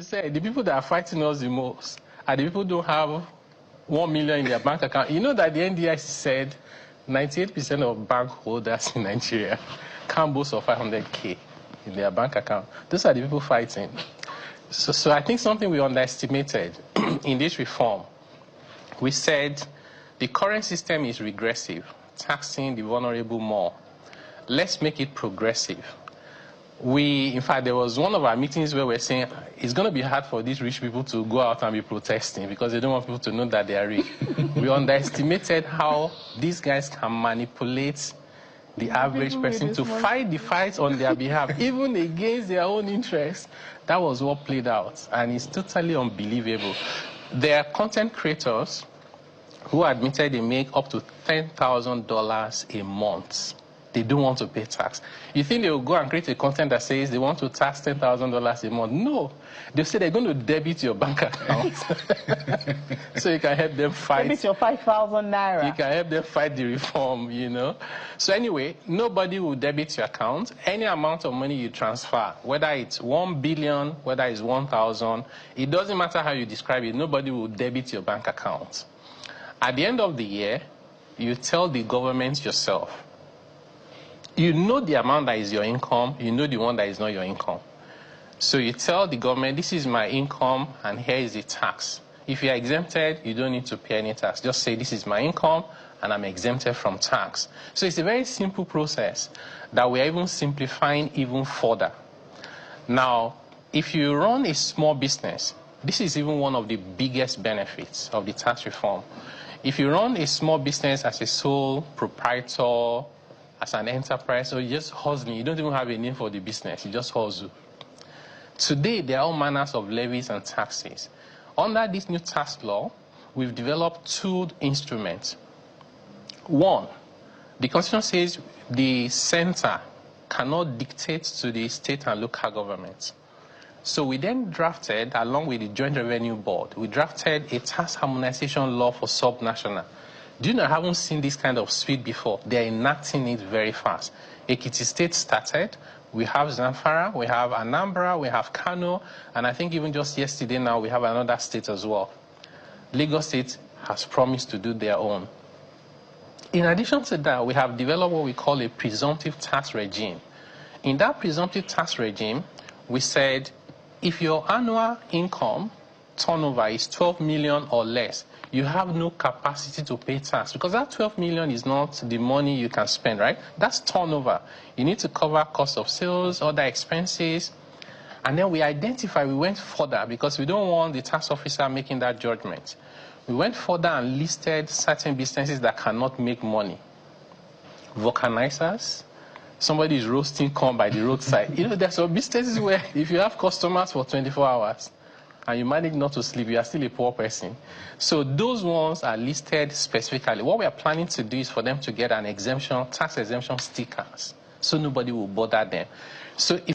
Say the people that are fighting us the most are the people who don't have 1 million in their bank account. You know that the NDIC said 98% of bank holders in Nigeria can't boast of 500K in their bank account. Those are the people fighting. So I think something we underestimated in this reform, we said the current system is regressive, taxing the vulnerable more. Let's make it progressive. In fact, there was one of our meetings where we're saying it's going to be hard for these rich people to go out and be protesting because they don't want people to know that they are rich. We underestimated how these guys can manipulate the average person to fight the fight on their behalf, even against their own interests. That was what played out, and it's totally unbelievable. There are content creators who admitted they make up to $10,000 a month. They don't want to pay tax. You think they will go and create a content that says they want to tax $10,000 a month? No. They say they're going to debit your bank account. So you can help them fight. Debit your 5,000 naira. You can help them fight the reform, you know. So anyway, nobody will debit your account. Any amount of money you transfer, whether it's 1 billion, whether it's 1,000, it doesn't matter how you describe it, nobody will debit your bank account. At the end of the year, you tell the government yourself, you know the amount that is your income, you know the one that is not your income. So you tell the government, this is my income and here is the tax. If you are exempted, you don't need to pay any tax. Just say this is my income and I'm exempted from tax. So it's a very simple process that we are even simplifying even further. Now, if you run a small business, this is even one of the biggest benefits of the tax reform. If you run a small business as a sole proprietor, as an enterprise, or you're just hustling, you don't even have a name for the business, you just hustle. Today, there are all manners of levies and taxes. Under this new tax law, we've developed two instruments. One, the Constitution says the center cannot dictate to the state and local governments. So we then drafted, along with the Joint Revenue Board, we drafted a tax harmonization law for subnational. Do you know, I haven't seen this kind of speed before. They're enacting it very fast. Ekiti State started. We have Zamfara, we have Anambra, we have Kano, and I think even just yesterday now we have another state as well. Lagos State has promised to do their own. In addition to that, we have developed what we call a presumptive tax regime. In that presumptive tax regime, we said if your annual income turnover is 12 million or less, you have no capacity to pay tax because that 12 million is not the money you can spend, right? That's turnover. You need to cover cost of sales, other expenses. And then we went further because we don't want the tax officer making that judgment. We went further and listed certain businesses that cannot make money. Vulcanizers, somebody is roasting corn by the roadside. You know, there's some businesses where if you have customers for 24 hours, and you manage not to sleep, you are still a poor person. So those ones are listed specifically. What we are planning to do is for them to get an exemption, tax exemption stickers, so nobody will bother them. So if